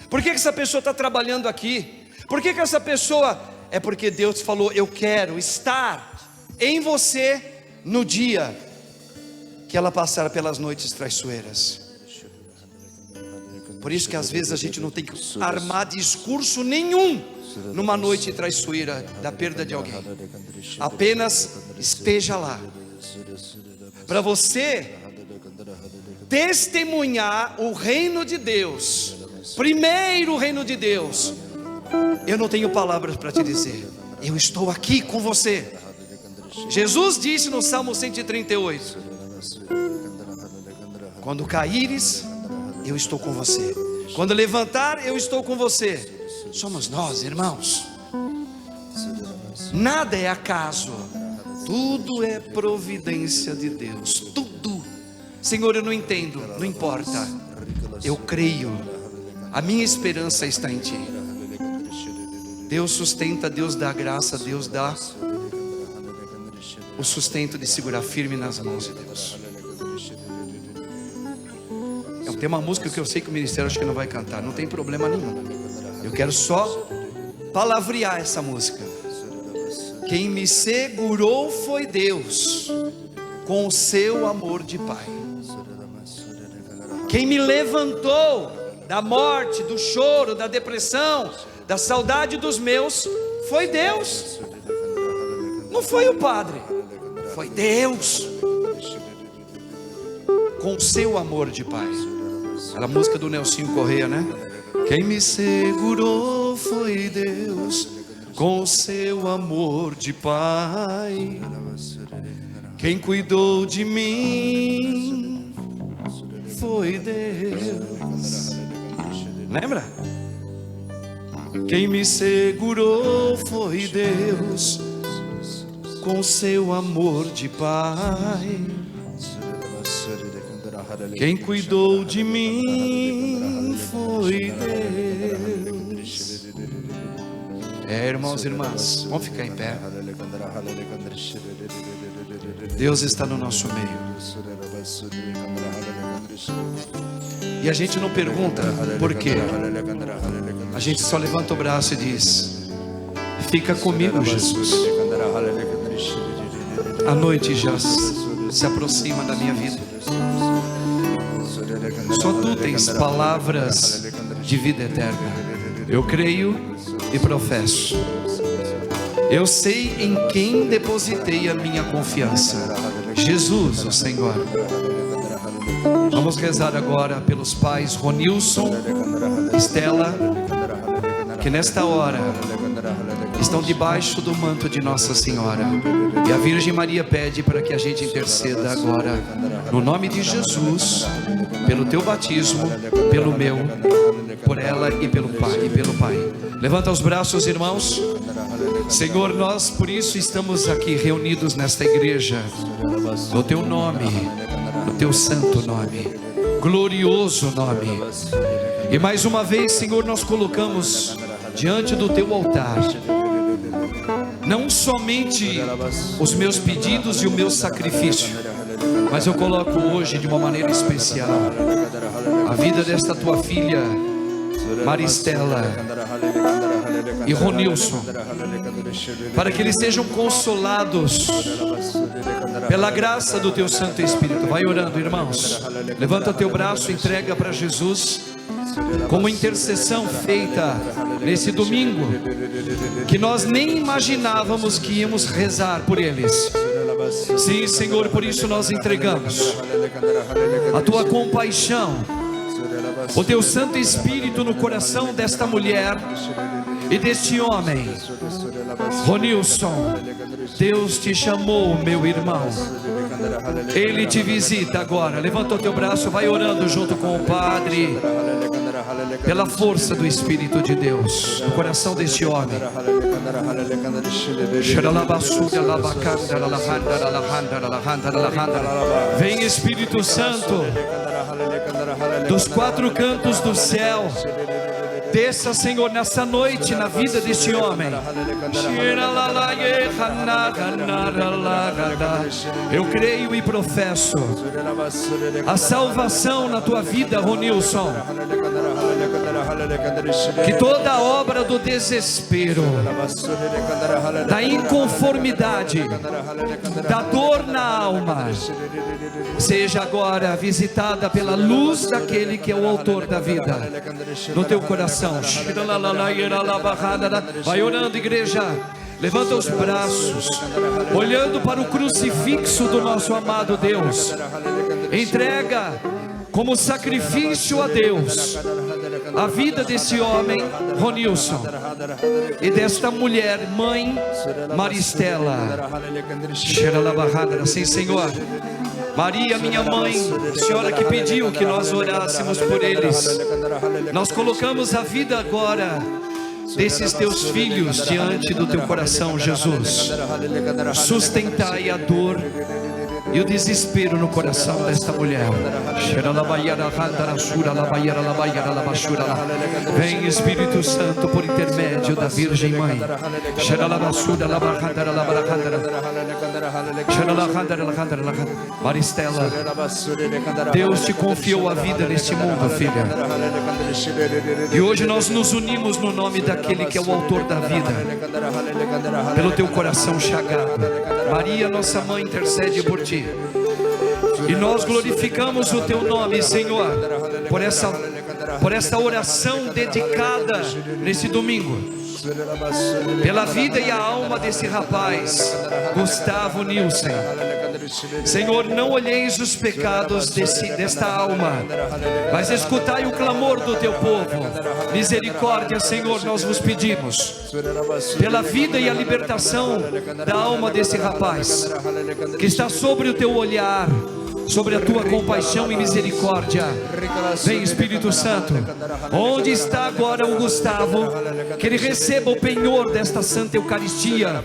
Por que essa pessoa está trabalhando aqui? Por que essa pessoa... É porque Deus falou: eu quero estar em você no dia que ela passar pelas noites traiçoeiras. Por isso que às vezes a gente não tem que armar discurso nenhum numa noite traiçoeira da perda de alguém. Apenas esteja lá, para você testemunhar o reino de Deus. Primeiro o reino de Deus. Eu não tenho palavras para te dizer, eu estou aqui com você. Jesus disse no Salmo 138: quando caíres, eu estou com você. Quando levantar, eu estou com você. Somos nós, irmãos. Nada é acaso, tudo é providência de Deus. Tudo. Senhor, eu não entendo, não importa. Eu creio, a minha esperança está em Ti. Deus sustenta, Deus dá graça, Deus dá o sustento de segurar firme nas mãos de Deus. Tem uma música que eu sei que o ministério acho que não vai cantar, não tem problema nenhum. Eu quero só palavrear essa música. Quem me segurou foi Deus, com o seu amor de Pai. Quem me levantou da morte, do choro, da depressão, da saudade dos meus, foi Deus. Não foi o padre, foi Deus, com o seu amor de Pai. Era a música do Nelsinho Correia, né? Quem me segurou foi Deus, com o seu amor de Pai. Quem cuidou de mim foi Deus. Lembra? Quem me segurou foi Deus, com o seu amor de Pai. Quem cuidou de mim foi Deus. Irmãos e irmãs, vamos ficar em pé. Deus está no nosso meio. E a gente não pergunta por quê. A gente só levanta o braço e diz: fica comigo, Jesus. A noite já se aproxima da minha vida. Só tu tens palavras de vida eterna. Eu creio e professo. Eu sei em quem depositei a minha confiança. Jesus, o Senhor. Vamos rezar agora pelos pais Ronilson, Estela, que nesta hora estão debaixo do manto de Nossa Senhora. E a Virgem Maria pede para que a gente interceda agora, no nome de Jesus, pelo teu batismo, pelo meu, por ela e pelo Pai. Levanta os braços, irmãos. Senhor, nós por isso estamos aqui reunidos nesta igreja, no teu nome, no teu santo nome, glorioso nome. E mais uma vez, Senhor, nós colocamos diante do teu altar não somente os meus pedidos e o meu sacrifício, mas eu coloco hoje de uma maneira especial a vida desta tua filha Maristela e Ronilson, para que eles sejam consolados pela graça do teu Santo Espírito. Vai orando, irmãos. Levanta teu braço, entrega para Jesus, como intercessão feita nesse domingo, que nós nem imaginávamos que íamos rezar por eles. Sim, Senhor, por isso nós entregamos a tua compaixão, o teu Santo Espírito no coração desta mulher e deste homem. Ronilson, Deus te chamou, meu irmão. Ele te visita agora. Levanta o teu braço, vai orando junto com o Padre, pela força do Espírito de Deus no coração deste homem. Vem, Espírito Santo, dos quatro cantos do céu, desça, Senhor, nessa noite na vida deste homem. Eu creio e professo a salvação na tua vida, Ronilson. Que toda a obra do desespero, da inconformidade, da dor na alma, seja agora visitada pela luz daquele que é o autor da vida no teu coração. Vai orando, igreja. Levanta os braços, olhando para o crucifixo do nosso amado Deus. Entrega como sacrifício a Deus a vida desse homem, Ronilson, e desta mulher, mãe Maristela. Sim, Senhor. Maria, minha mãe, senhora que pediu que nós orássemos por eles, nós colocamos a vida agora desses teus filhos diante do teu coração, Jesus. Sustentai a dor e o desespero no coração desta mulher. Vem, Espírito Santo, por intermédio da Virgem Mãe. Maristela, Deus te confiou a vida neste mundo, filha, e hoje nós nos unimos no nome daquele que é o autor da vida, pelo teu coração chagado. Maria, nossa mãe, intercede por ti, e nós glorificamos o teu nome, Senhor, por essa oração dedicada nesse domingo, pela vida e a alma desse rapaz, Gustavo Nilson. Senhor, não olheis os pecados desta alma, mas escutai o clamor do teu povo. Misericórdia, Senhor, nós vos pedimos pela vida e a libertação da alma desse rapaz, que está sobre o teu olhar, sobre a tua compaixão e misericórdia. Vem, Espírito Santo. Onde está agora o Gustavo? Que ele receba o penhor desta Santa Eucaristia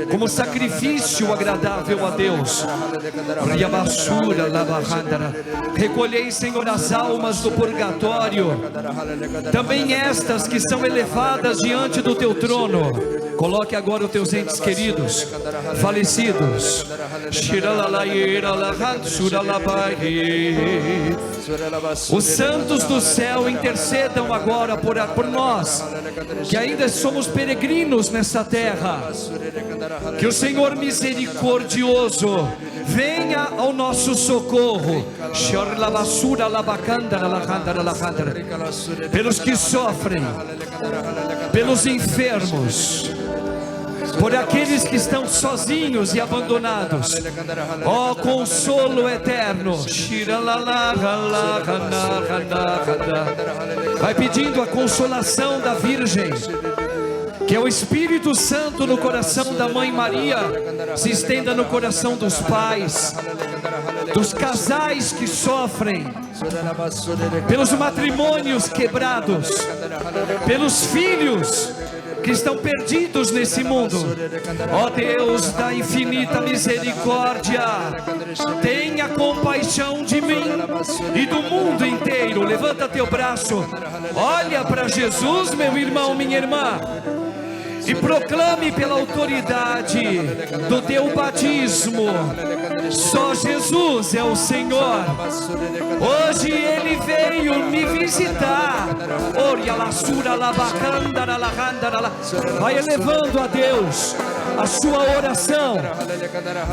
como sacrifício agradável a Deus. Recolhei, Senhor, as almas do purgatório, também estas que são elevadas diante do teu trono. Coloque agora os teus entes queridos, falecidos. Os santos do céu intercedam agora por nós, que ainda somos peregrinos nessa terra. Que o Senhor misericordioso venha ao nosso socorro. Pelos que sofrem, pelos enfermos, por aqueles que estão sozinhos e abandonados. Ó consolo eterno. Vai pedindo a consolação da Virgem, que é o Espírito Santo no coração da Mãe Maria, se estenda no coração dos pais, dos casais que sofrem, pelos matrimônios quebrados, pelos filhos que estão perdidos nesse mundo. Ó Deus da infinita misericórdia, tenha compaixão de mim e do mundo inteiro. Levanta teu braço, olha para Jesus, meu irmão, minha irmã, e proclame pela autoridade do teu batismo: só Jesus é o Senhor. Hoje Ele veio me visitar. Vai elevando a Deus a sua oração,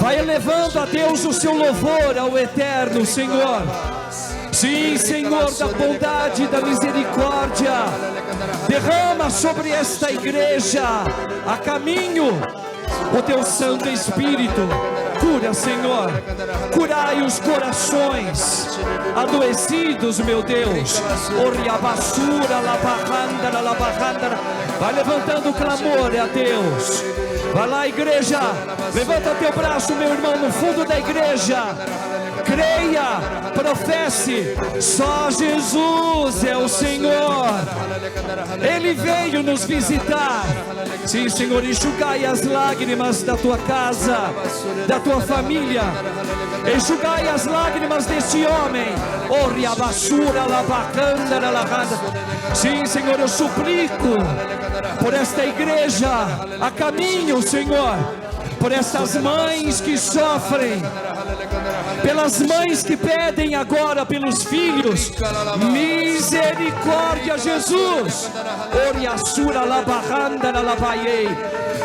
vai elevando a Deus o seu louvor ao eterno Senhor. Sim, Senhor, da bondade e da misericórdia, derrama sobre esta igreja a caminho o teu Santo Espírito. Cura, Senhor, curai os corações adoecidos, meu Deus. Vai levantando o clamor a Deus. Vai lá, igreja, levanta teu braço, meu irmão, no fundo da igreja. Creia, professe, só Jesus é o Senhor. Ele veio nos visitar. Sim, Senhor, enxugai as lágrimas da tua casa, da tua família. Enxugai as lágrimas deste homem. Sim, Senhor, eu suplico por esta igreja a caminho, Senhor, por essas mães que sofrem, pelas mães que pedem agora pelos filhos. Misericórdia, Jesus.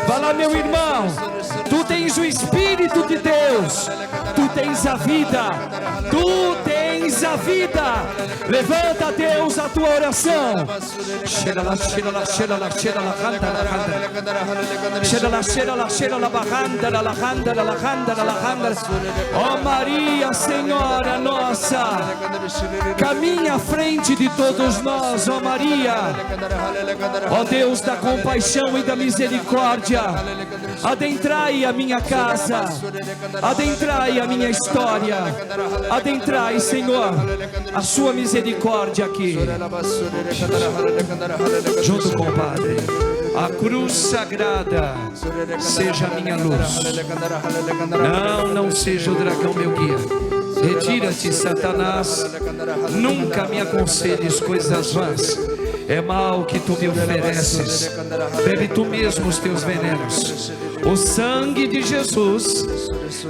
Vai lá, meu irmão, tu tens o Espírito de Deus, tu tens a vida, tu tens a vida. Levanta, Deus, a tua oração. Ó Maria, Senhora nossa, caminha à frente de todos nós, ó Maria. Ó Deus da compaixão e da misericórdia, adentrai a minha casa, adentrai a minha história, adentrai, Senhor, a sua misericórdia aqui, junto com o Padre. A cruz sagrada seja a minha luz. Não seja o dragão meu guia. Retira-te, Satanás. Nunca me aconselhes coisas vãs. É mal que tu me ofereces. Bebe tu mesmo os teus venenos. O sangue de Jesus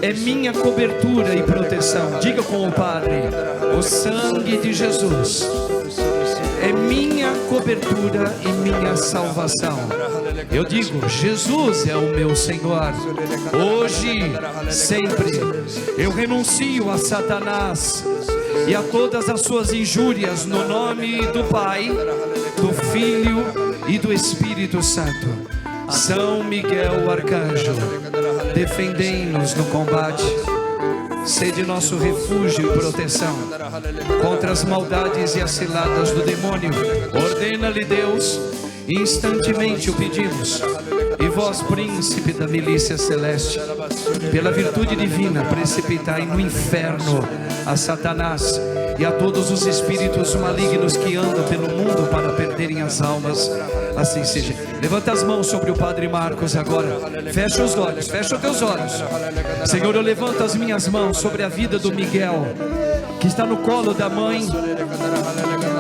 é minha cobertura e proteção. Diga com o Padre: o sangue de Jesus é minha cobertura e minha salvação. Eu digo: Jesus é o meu Senhor. Hoje, sempre, eu renuncio a Satanás e a todas as suas injúrias, no nome do Pai, do Filho e do Espírito Santo. São Miguel Arcanjo, defendei-nos no combate. Sede nosso refúgio e proteção contra as maldades e as ciladas do demônio. Ordena-lhe Deus, instantemente o pedimos, e vós, príncipe da milícia celeste, pela virtude divina, precipitai no inferno a Satanás e a todos os espíritos malignos que andam pelo mundo para perderem as almas. Assim seja. Levanta as mãos sobre o Padre Marcos agora. Fecha os olhos, fecha os teus olhos. Senhor, eu levanto as minhas mãos sobre a vida do Miguel, que está no colo da mãe.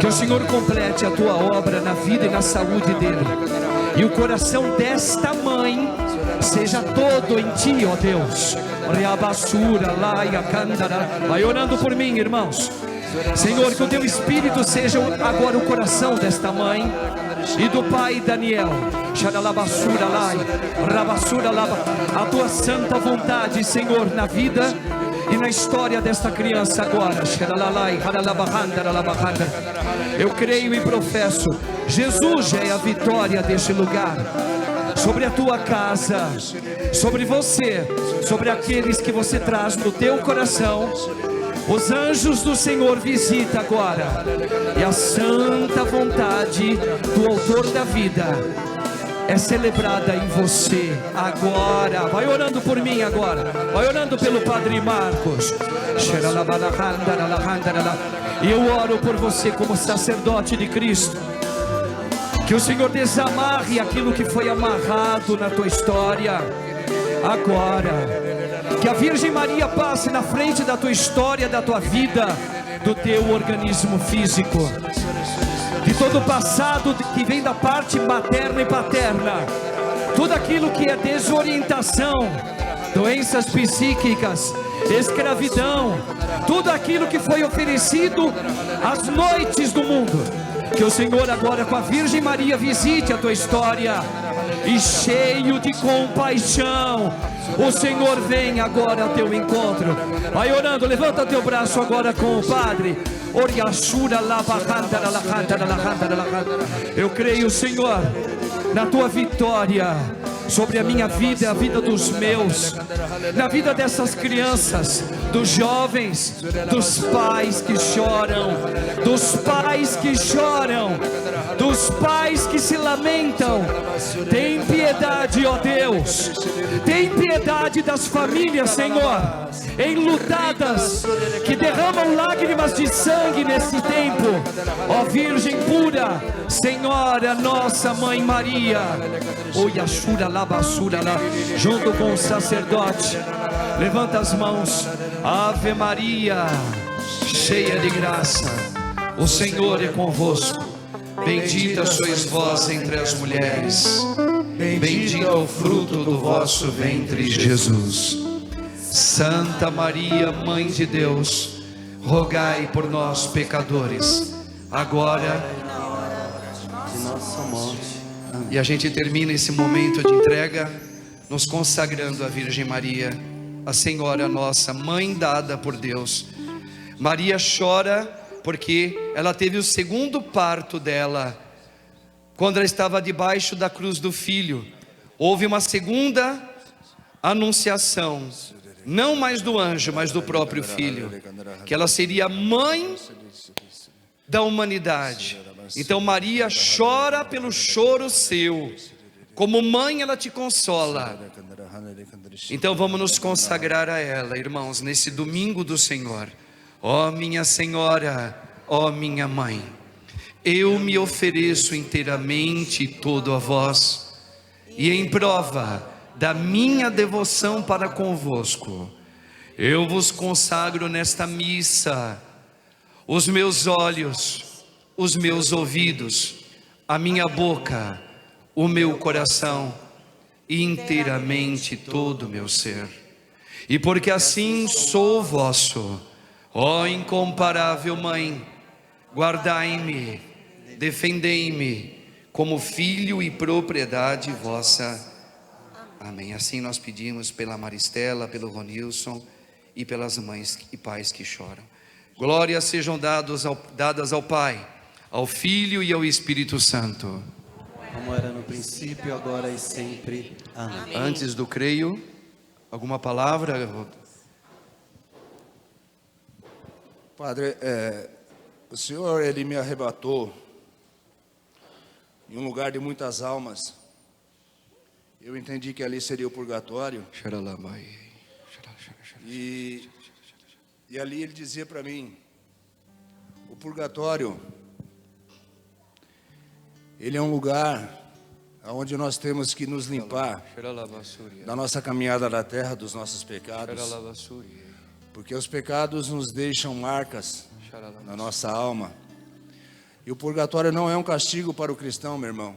Que o Senhor complete a tua obra na vida e na saúde dele, e o coração desta mãe seja todo em ti, ó Deus. Vai orando por mim, irmãos. Senhor, que o teu Espírito seja agora o coração desta mãe e do pai Daniel. A tua santa vontade, Senhor, na vida e na história desta criança agora. Eu creio e professo, Jesus é a vitória deste lugar, sobre a tua casa, sobre você, sobre aqueles que você traz no teu coração. Os anjos do Senhor visita agora, e a santa vontade do autor da vida é celebrada em você agora. Vai orando por mim agora, vai orando pelo Padre Marcos. E eu oro por você como sacerdote de Cristo, que o Senhor desamarre aquilo que foi amarrado na tua história agora. Que a Virgem Maria passe na frente da tua história, da tua vida, do teu organismo físico, de todo o passado que vem da parte materna e paterna, tudo aquilo que é desorientação, doenças psíquicas, escravidão, tudo aquilo que foi oferecido às noites do mundo. Que o Senhor agora com a Virgem Maria visite a tua história, e cheio de compaixão, o Senhor vem agora ao teu encontro. Vai orando, levanta teu braço agora com o Padre. Eu creio, Senhor, na tua vitória sobre a minha vida, a vida dos meus, na vida dessas crianças, dos jovens, dos pais que choram, dos pais que choram, dos pais que se lamentam. Tem piedade, ó Deus, tem piedade das famílias, Senhor, enlutadas, que derramam lágrimas de sangue nesse tempo. Ó Virgem pura, Senhora nossa Mãe Maria, junto com o sacerdote, levanta as mãos. Ave Maria, cheia de graça, o Senhor é convosco. Bendita sois vós entre as mulheres, bendito é o fruto do vosso ventre, Jesus. Santa Maria, Mãe de Deus, rogai por nós pecadores, agora de nossa morte. E a gente termina esse momento de entrega nos consagrando à Virgem Maria, a Senhora nossa, Mãe dada por Deus. Maria chora porque ela teve o segundo parto dela, quando ela estava debaixo da cruz do Filho. Houve uma segunda anunciação, não mais do anjo, mas do próprio Filho, que ela seria mãe da humanidade. Então Maria chora pelo choro seu, como mãe ela te consola. Então vamos nos consagrar a ela, irmãos, nesse domingo do Senhor. Ó minha Senhora, ó minha Mãe, eu me ofereço inteiramente todo a vós, e em prova da minha devoção para convosco, eu vos consagro nesta missa os meus olhos, os meus ouvidos, a minha boca, o meu coração e inteiramente todo o meu ser. E porque assim sou vosso, ó incomparável Mãe, guardai-me, defendei-me como filho e propriedade vossa. Amém. Assim nós pedimos pela Maristela, pelo Ronilson e pelas mães e pais que choram. Glórias sejam dadas ao Pai, ao Filho e ao Espírito Santo, como era no princípio, agora e sempre. Amém. Antes do creio, alguma palavra? Padre, o Senhor, Ele me arrebatou em um lugar de muitas almas. eu entendi que ali seria o purgatório. E ali ele dizia para mim, o purgatório, ele é um lugar onde nós temos que nos limpar da nossa caminhada na terra, dos nossos pecados, porque os pecados nos deixam marcas na nossa alma. E o purgatório não é um castigo para o cristão, meu irmão.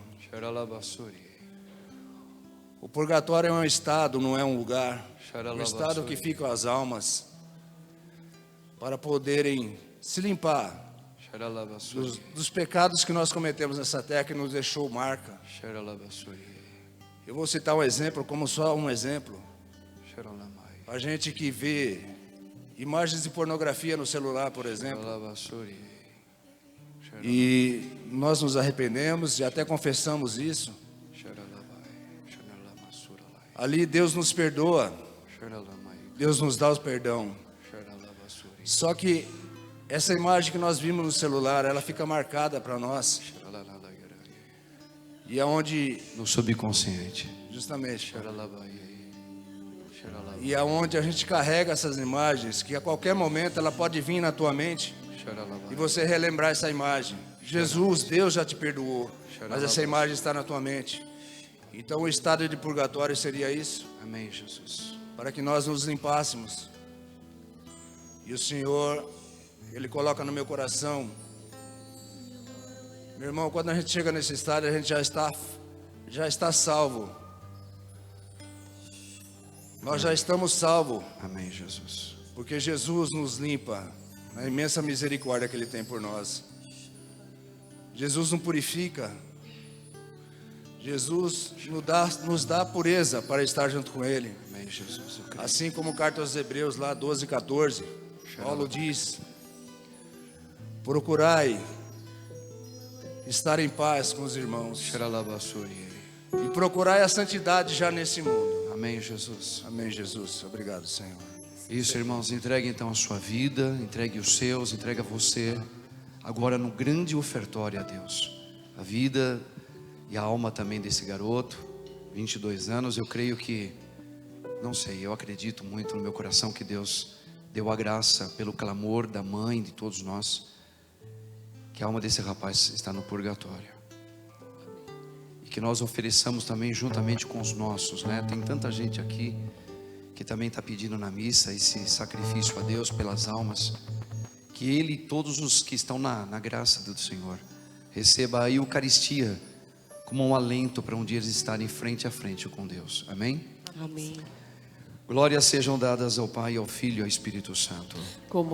O purgatório é um estado, não é um lugar. Um estado que ficam as almas para poderem se limpar dos pecados que nós cometemos nessa terra, que nos deixou marca. Eu vou citar um exemplo, como só um exemplo. A gente que vê imagens de pornografia no celular, por exemplo, e nós nos arrependemos e até confessamos isso. Ali Deus nos perdoa, Deus nos dá o perdão. Só que essa imagem que nós vimos no celular, ela fica marcada para nós. E aonde No subconsciente. justamente. E aonde a gente carrega essas imagens, que a qualquer momento ela pode vir na tua mente e você relembrar essa imagem. Jesus, Deus já te perdoou, mas essa imagem está na tua mente. Então o estado de purgatório seria isso. Amém, Jesus. Para que nós nos limpássemos. E o Senhor, Ele coloca no meu coração, meu irmão, quando a gente chega nesse estado, a gente já está salvo. Nós já estamos salvos. Amém, Jesus. Porque Jesus nos limpa na imensa misericórdia que Ele tem por nós. Jesus nos purifica. Jesus nos dá pureza para estar junto com Ele. Amém, Jesus. Assim como carta aos Hebreus lá 12:14, Paulo diz: procurai estar em paz com os irmãos e procurai a santidade já nesse mundo. Amém, Jesus. Amém, Jesus. Obrigado, Senhor. Isso, irmãos, entregue então a sua vida, entregue os seus, entregue a você, agora no grande ofertório a Deus, a vida e a alma também desse garoto, 22 anos, eu creio que, não sei, eu acredito muito no meu coração que Deus deu a graça pelo clamor da mãe de todos nós, que a alma desse rapaz está no purgatório. E que nós ofereçamos também juntamente com os nossos, né? Tem tanta gente aqui que também está pedindo na missa esse sacrifício a Deus pelas almas, que Ele e todos os que estão na graça do Senhor receba a Eucaristia como um alento para um dia eles estarem frente a frente com Deus. Amém? Amém. Glórias sejam dadas ao Pai, ao Filho e ao Espírito Santo. Como